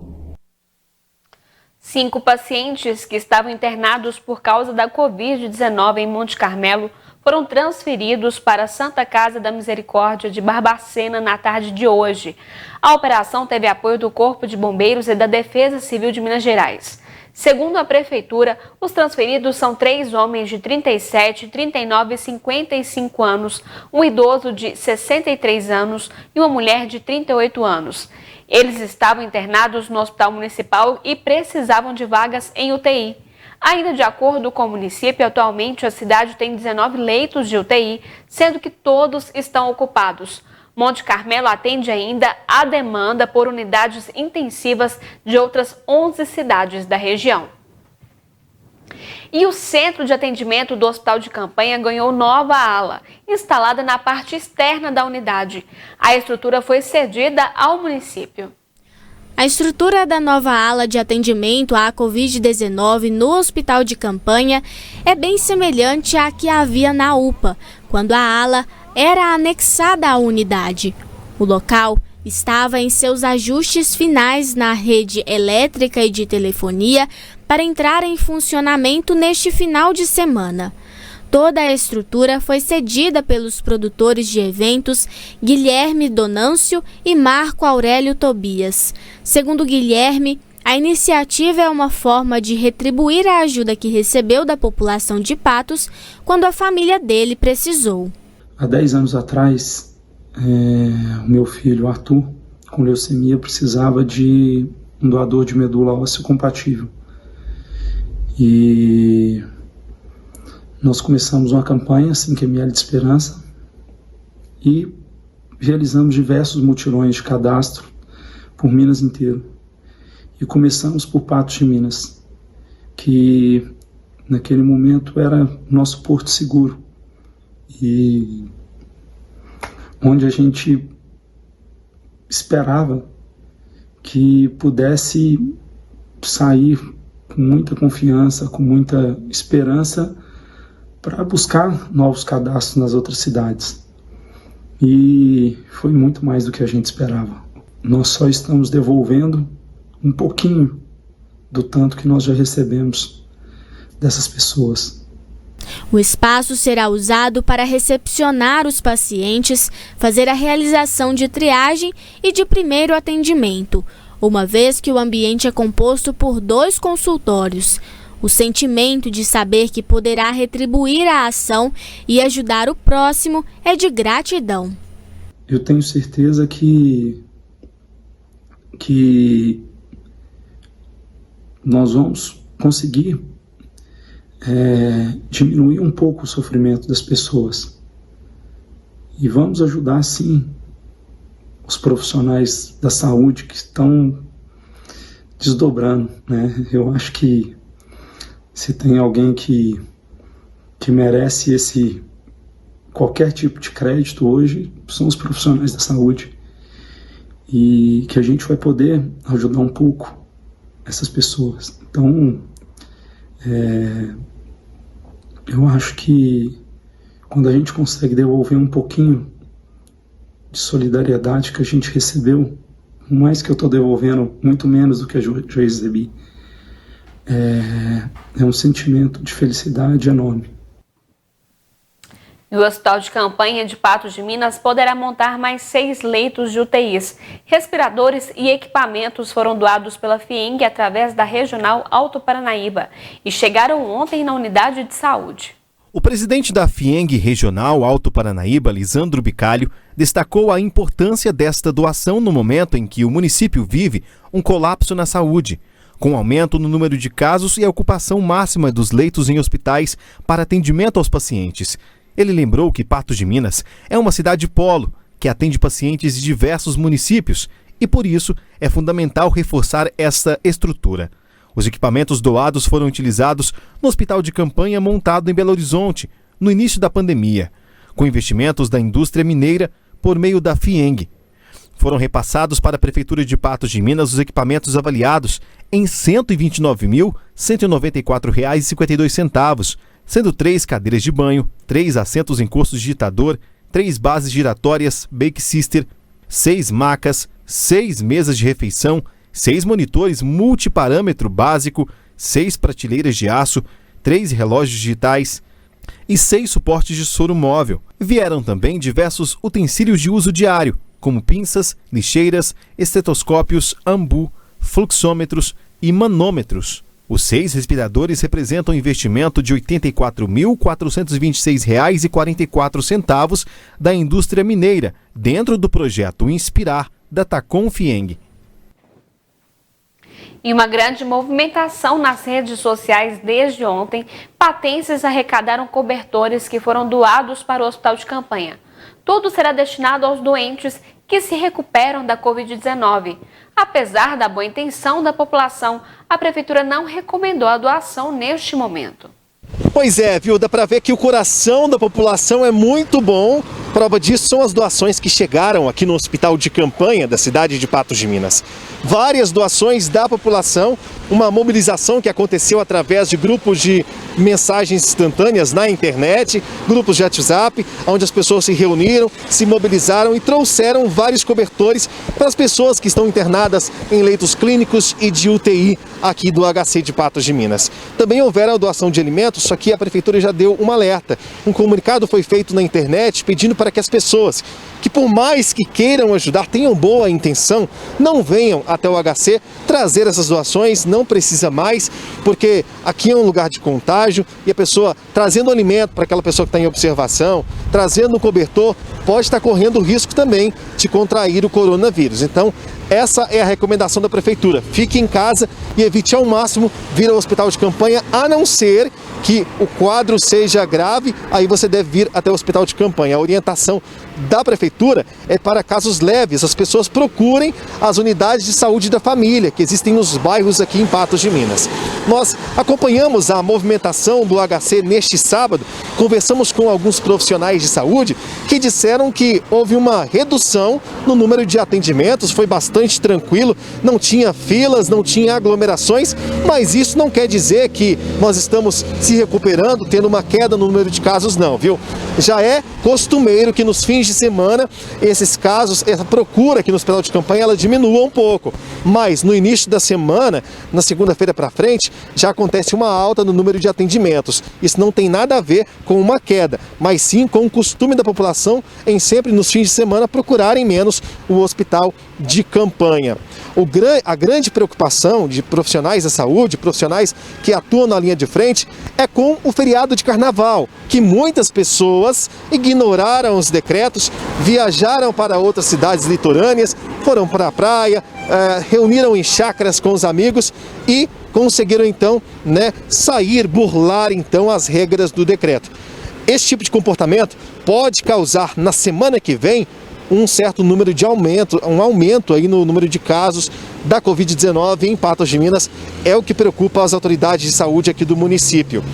Speaker 1: 5 pacientes que estavam internados por causa da Covid-19 em Monte Carmelo foram transferidos para a Santa Casa da Misericórdia de Barbacena na tarde de hoje. A operação teve apoio do Corpo de Bombeiros e da Defesa Civil de Minas Gerais. Segundo a Prefeitura, os transferidos são 3 homens de 37, 39 e 55 anos, um idoso de 63 anos e uma mulher de 38 anos. Eles estavam internados no Hospital Municipal e precisavam de vagas em UTI. Ainda de acordo com o município, atualmente a cidade tem 19 leitos de UTI, sendo que todos estão ocupados. Monte Carmelo atende ainda a demanda por unidades intensivas de outras 11 cidades da região. E o Centro de Atendimento do Hospital de Campanha ganhou nova ala, instalada na parte externa da unidade. A estrutura foi cedida ao município.
Speaker 3: A estrutura da nova ala de atendimento à Covid-19 no Hospital de Campanha é bem semelhante à que havia na UPA, quando a ala era anexada à unidade. O local estava em seus ajustes finais na rede elétrica e de telefonia para entrar em funcionamento neste final de semana. Toda a estrutura foi cedida pelos produtores de eventos Guilherme Donâncio e Marco Aurélio Tobias. Segundo Guilherme, a iniciativa é uma forma de retribuir a ajuda que recebeu da população de Patos quando a família dele precisou.
Speaker 2: Há 10 anos atrás, o meu filho Arthur, com leucemia, precisava de um doador de medula óssea compatível. E nós começamos uma campanha, 5 ml de esperança, e realizamos diversos mutirões de cadastro por Minas inteiro. E começamos por Patos de Minas, que naquele momento era nosso porto seguro. E onde a gente esperava que pudesse sair com muita confiança, com muita esperança, para buscar novos cadastros nas outras cidades. E foi muito mais do que a gente esperava. Nós só estamos devolvendo um pouquinho do tanto que nós já recebemos dessas pessoas.
Speaker 3: O espaço será usado para recepcionar os pacientes, fazer a realização de triagem e de primeiro atendimento, uma vez que o ambiente é composto por 2 consultórios. O sentimento de saber que poderá retribuir a ação e ajudar o próximo é de gratidão.
Speaker 2: Eu tenho certeza que nós vamos conseguir diminuir um pouco o sofrimento das pessoas. E vamos ajudar, sim, os profissionais da saúde que estão desdobrando, né? Eu acho que se tem alguém que merece qualquer tipo de crédito hoje, são os profissionais da saúde. E que a gente vai poder ajudar um pouco essas pessoas. Então, eu acho que quando a gente consegue devolver um pouquinho de solidariedade que a gente recebeu, por mais que eu estou devolvendo muito menos do que eu já recebi, é um sentimento de felicidade enorme.
Speaker 1: E o Hospital de Campanha de Patos de Minas poderá montar mais 6 leitos de UTIs. Respiradores e equipamentos foram doados pela FIENG através da Regional Alto Paranaíba e chegaram ontem na unidade de saúde.
Speaker 5: O presidente da FIENG Regional Alto Paranaíba, Lisandro Bicalho, destacou a importância desta doação no momento em que o município vive um colapso na saúde, com aumento no número de casos e a ocupação máxima dos leitos em hospitais para atendimento aos pacientes. Ele lembrou que Patos de Minas é uma cidade polo, que atende pacientes de diversos municípios e, por isso, é fundamental reforçar essa estrutura. Os equipamentos doados foram utilizados no hospital de campanha montado em Belo Horizonte, no início da pandemia, com investimentos da indústria mineira por meio da FIENG. Foram repassados para a Prefeitura de Patos de Minas os equipamentos avaliados em R$ 129.194,52, sendo 3 cadeiras de banho, 3 assentos encostos digitador, 3 bases giratórias Bake Sister, 6 macas, 6 mesas de refeição, 6 monitores multiparâmetro básico, 6 prateleiras de aço, 3 relógios digitais e 6 suportes de soro móvel. Vieram também diversos utensílios de uso diário, como pinças, lixeiras, estetoscópios, ambu, fluxômetros e manômetros. Os 6 respiradores representam um investimento de R$ 84.426,44 da indústria mineira, dentro do projeto Inspirar da Tacom FIENG.
Speaker 1: Em uma grande movimentação nas redes sociais desde ontem, patenses arrecadaram cobertores que foram doados para o hospital de campanha. Tudo será destinado aos doentes que se recuperam da Covid-19. Apesar da boa intenção da população, a Prefeitura não recomendou a doação neste momento.
Speaker 4: Pois é, viu? Dá para ver que o coração da população é muito bom. Prova disso são as doações que chegaram aqui no hospital de campanha da cidade de Patos de Minas. Várias doações da população, uma mobilização que aconteceu através de grupos de mensagens instantâneas na internet, grupos de WhatsApp, onde as pessoas se reuniram, se mobilizaram e trouxeram vários cobertores para as pessoas que estão internadas em leitos clínicos e de UTI aqui do HC de Patos de Minas. Também houveram a doação de alimentos, só que a Prefeitura já deu um alerta. Um comunicado foi feito na internet pedindo para que as pessoas que, por mais que queiram ajudar, tenham boa intenção, não venham até o HC trazer essas doações, não precisa mais, porque aqui é um lugar de contágio e a pessoa trazendo alimento para aquela pessoa que está em observação, trazendo um cobertor, pode estar correndo o risco também de contrair o coronavírus. Então, essa é a recomendação da Prefeitura. Fique em casa e evite ao máximo vir ao hospital de campanha, a não ser que o quadro seja grave, aí você deve vir até o hospital de campanha. A orientação da Prefeitura é para casos leves, as pessoas procurem as unidades de saúde da família que existem nos bairros aqui em Patos de Minas. Nós acompanhamos a movimentação do HC neste sábado, conversamos com alguns profissionais de saúde que disseram que houve uma redução no número de atendimentos, foi bastante tranquilo, não tinha filas, não tinha aglomerações, mas isso não quer dizer que nós estamos se recuperando, tendo uma queda no número de casos não, viu? Já é costumeiro que nos fins de semana esses casos, essa procura aqui no hospital de campanha, ela diminua um pouco, mas no início da semana, na segunda-feira para frente, já acontece uma alta no número de atendimentos. Isso não tem nada a ver com uma queda, mas sim com o costume da população em sempre nos fins de semana procurarem menos o hospital de campanha. A grande preocupação de profissionais da saúde, profissionais que atuam na linha de frente, é com o feriado de carnaval, que muitas pessoas ignoraram os decretos, viajaram para outras cidades litorâneas, foram para a praia, reuniram em chácaras com os amigos e conseguiram então, sair, burlar então as regras do decreto. Esse tipo de comportamento pode causar na semana que vem um certo número de um aumento aí no número de casos da Covid-19 em Patos de Minas, é o que preocupa as autoridades de saúde aqui do município.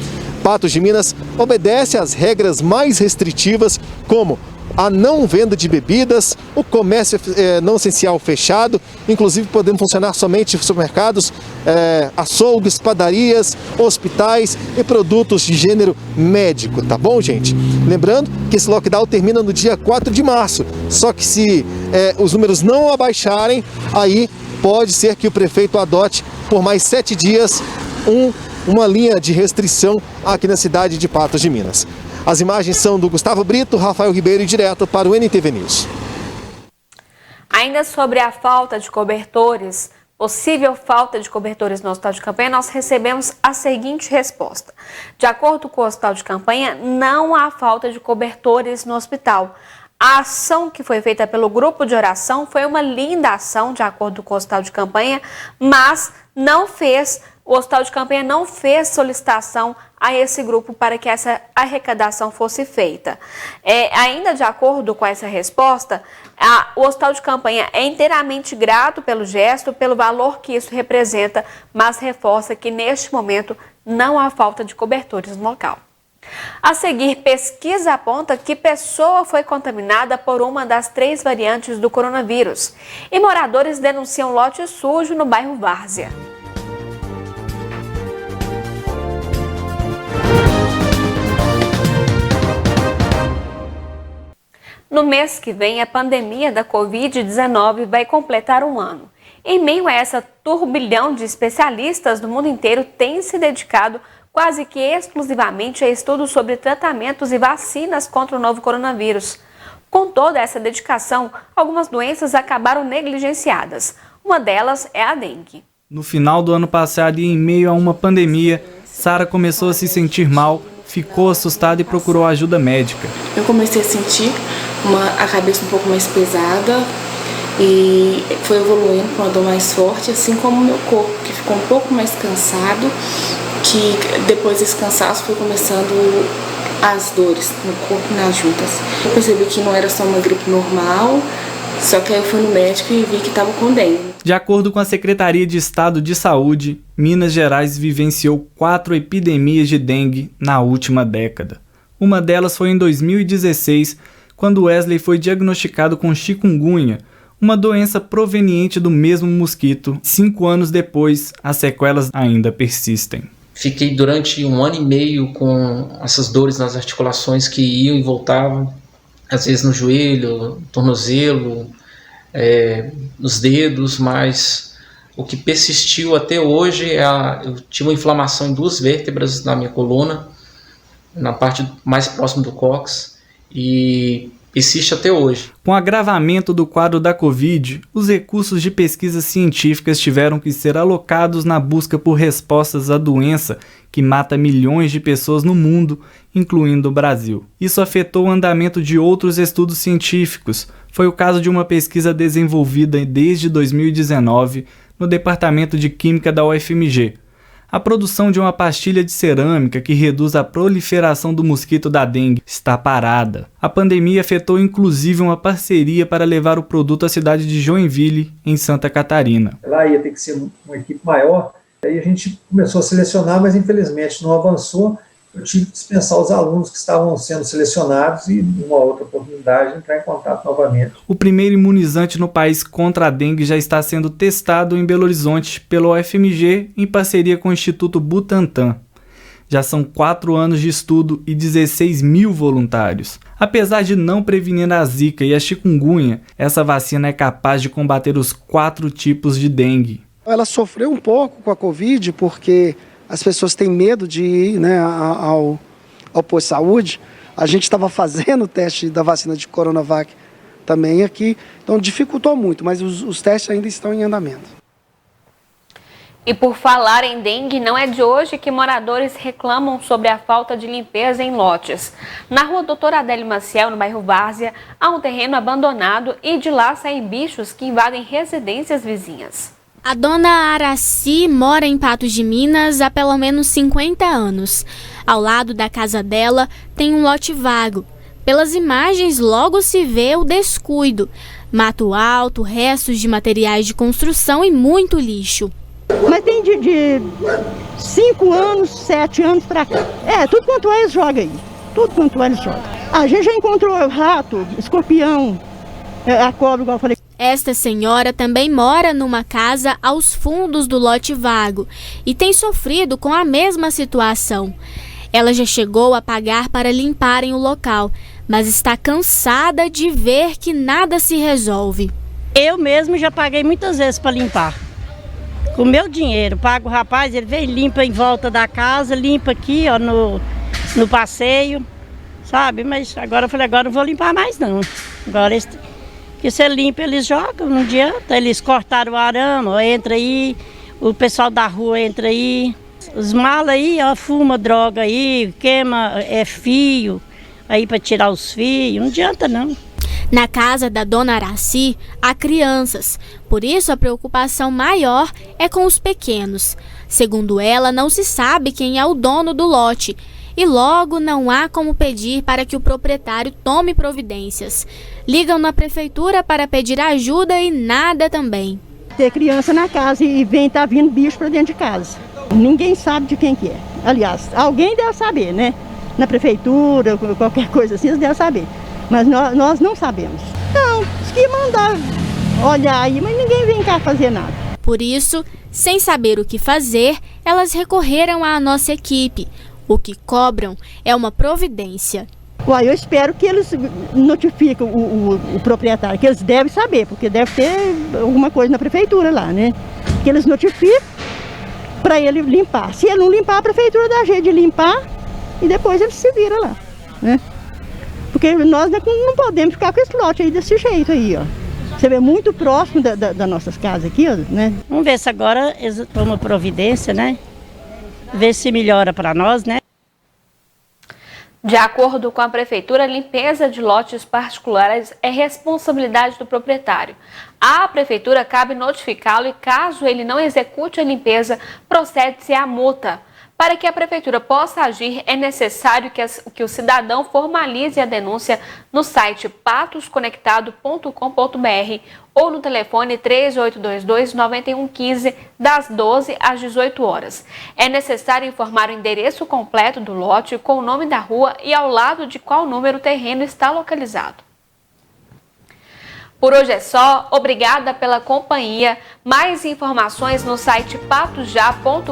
Speaker 4: Patos de Minas obedece às regras mais restritivas, como a não venda de bebidas, o comércio não essencial fechado, inclusive podendo funcionar somente supermercados, açougues, padarias, hospitais e produtos de gênero médico, tá bom, gente? Lembrando que esse lockdown termina no dia 4 de março, só que se os números não abaixarem, aí pode ser que o prefeito adote por mais 7 dias uma linha de restrição aqui na cidade de Patos de Minas. As imagens são do Gustavo Brito, Rafael Ribeiro e direto para o NTV News.
Speaker 1: Ainda sobre a falta de cobertores, possível falta de cobertores no hospital de campanha, nós recebemos a seguinte resposta. De acordo com o hospital de campanha, não há falta de cobertores no hospital. A ação que foi feita pelo grupo de oração foi uma linda ação, de acordo com o hospital de campanha, mas o hospital de campanha não fez solicitação a esse grupo para que essa arrecadação fosse feita. Ainda de acordo com essa resposta, o hospital de campanha é inteiramente grato pelo gesto, pelo valor que isso representa, mas reforça que neste momento não há falta de cobertores no local. A seguir, pesquisa aponta que pessoa foi contaminada por uma das 3 variantes do coronavírus e moradores denunciam lote sujo no bairro Várzea. No mês que vem, a pandemia da Covid-19 vai completar 1 ano. Em meio a essa turbilhão de especialistas do mundo inteiro, têm se dedicado quase que exclusivamente a estudos sobre tratamentos e vacinas contra o novo coronavírus. Com toda essa dedicação, algumas doenças acabaram negligenciadas. Uma delas é a dengue.
Speaker 10: No final do ano passado e em meio a uma pandemia, Sara começou a se sentir mal, ficou assustada e procurou ajuda médica.
Speaker 6: Eu comecei a sentir a cabeça um pouco mais pesada e foi evoluindo com uma dor mais forte, assim como o meu corpo, que ficou um pouco mais cansado, que depois desse cansaço foi começando as dores no corpo e nas juntas. Eu percebi que não era só uma gripe normal, só que aí eu fui no médico e vi que estava com dengue.
Speaker 10: De acordo com a Secretaria de Estado de Saúde, Minas Gerais vivenciou 4 epidemias de dengue na última década. Uma delas foi em 2016, quando Wesley foi diagnosticado com chikungunya, uma doença proveniente do mesmo mosquito. 5 anos depois, as sequelas ainda persistem.
Speaker 22: Fiquei durante 1 ano e meio com essas dores nas articulações que iam e voltavam, às vezes no joelho, tornozelo, nos dedos, mas o que persistiu até hoje eu tive uma inflamação em 2 vértebras na minha coluna, na parte mais próxima do cóccix, e persiste até hoje.
Speaker 10: Com o agravamento do quadro da Covid, os recursos de pesquisas científicas tiveram que ser alocados na busca por respostas à doença que mata milhões de pessoas no mundo, incluindo o Brasil. Isso afetou o andamento de outros estudos científicos. Foi o caso de uma pesquisa desenvolvida desde 2019 no Departamento de Química da UFMG. A produção de uma pastilha de cerâmica que reduz a proliferação do mosquito da dengue está parada. A pandemia afetou inclusive uma parceria para levar o produto à cidade de Joinville, em Santa Catarina.
Speaker 23: Lá ia ter que ser uma equipe maior, aí a gente começou a selecionar, mas infelizmente não avançou. Eu tive que dispensar os alunos que estavam sendo selecionados e, numa outra oportunidade, entrar em contato novamente.
Speaker 10: O primeiro imunizante no país contra a dengue já está sendo testado em Belo Horizonte pelo UFMG em parceria com o Instituto Butantan. Já são 4 anos de estudo e 16 mil voluntários. Apesar de não prevenir a zika e a chikungunya, essa vacina é capaz de combater os 4 tipos de dengue.
Speaker 24: Ela sofreu um pouco com a Covid porque as pessoas têm medo de ir, né, ao posto de saúde. A gente estava fazendo o teste da vacina de Coronavac também aqui, então dificultou muito, mas os testes ainda estão em andamento.
Speaker 1: E por falar em dengue, não é de hoje que moradores reclamam sobre a falta de limpeza em lotes. Na rua Doutor Adélio Maciel, no bairro Várzea, há um terreno abandonado e de lá saem bichos que invadem residências vizinhas.
Speaker 3: A dona Araci mora em Patos de Minas há pelo menos 50 anos. Ao lado da casa dela tem um lote vago. Pelas imagens logo se vê o descuido. Mato alto, restos de materiais de construção e muito lixo.
Speaker 21: Mas tem de 5 anos, 7 anos pra cá. Tudo quanto eles jogam aí. Tudo quanto eles jogam. A gente já encontrou rato, escorpião, a cobra, igual eu falei.
Speaker 3: Esta senhora também mora numa casa aos fundos do lote vago e tem sofrido com a mesma situação. Ela já chegou a pagar para limparem o local, mas está cansada de ver que nada se resolve.
Speaker 21: Eu mesmo já paguei muitas vezes para limpar. Com o meu dinheiro, pago o rapaz, ele vem, limpa em volta da casa, limpa aqui ó, no passeio, sabe? Mas agora eu falei, agora não vou limpar mais não. Agora
Speaker 7: Que você limpa, eles jogam, não adianta. Eles cortaram o arame, ó, entra aí, o pessoal da rua entra aí. Os malos aí, ó, fuma droga aí, queima fio aí para tirar os fios, não adianta não.
Speaker 3: Na casa da dona Araci, há crianças, por isso a preocupação maior é com os pequenos. Segundo ela, não se sabe quem é o dono do lote e logo não há como pedir para que o proprietário tome providências. Ligam na prefeitura para pedir ajuda e nada também.
Speaker 21: Ter criança na casa e tá vindo bicho para dentro de casa. Ninguém sabe de quem que é. Aliás, alguém deve saber, né? Na prefeitura, qualquer coisa assim, eles devem saber. Mas nós não sabemos. Não, os que mandar olhar aí, mas ninguém vem cá fazer nada.
Speaker 3: Por isso, sem saber o que fazer, elas recorreram à nossa equipe. O que cobram é uma providência.
Speaker 21: Uai, eu espero que eles notifiquem o proprietário, que eles devem saber, porque deve ter alguma coisa na prefeitura lá, né? Que eles notifiquem para ele limpar. Se ele não limpar, a prefeitura dá jeito de limpar e depois ele se vira lá, né? Porque nós não podemos ficar com esse lote aí desse jeito aí, ó. Você vê muito próximo das nossas casas aqui, ó, né?
Speaker 7: Vamos ver se agora eles tomam providência, né? Ver se melhora para nós, né?
Speaker 1: De acordo com a prefeitura, a limpeza de lotes particulares é responsabilidade do proprietário. À prefeitura cabe notificá-lo e, caso ele não execute a limpeza, procede-se à multa. Para que a prefeitura possa agir, é necessário que o cidadão formalize a denúncia no site patosconectado.com.br ou no telefone 3822-9115, das 12 às 18 horas. É necessário informar o endereço completo do lote com o nome da rua e ao lado de qual número o terreno está localizado. Por hoje é só, obrigada pela companhia. Mais informações no site patosjá.com.br.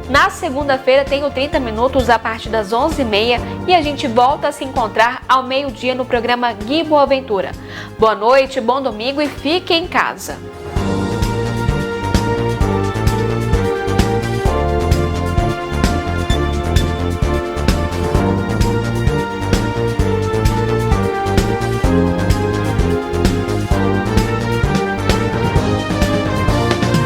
Speaker 1: Na segunda-feira tem o 30 Minutos a partir das 11h30 e a gente volta a se encontrar ao meio-dia no programa Gui Boaventura. Boa noite, bom domingo e fique em casa.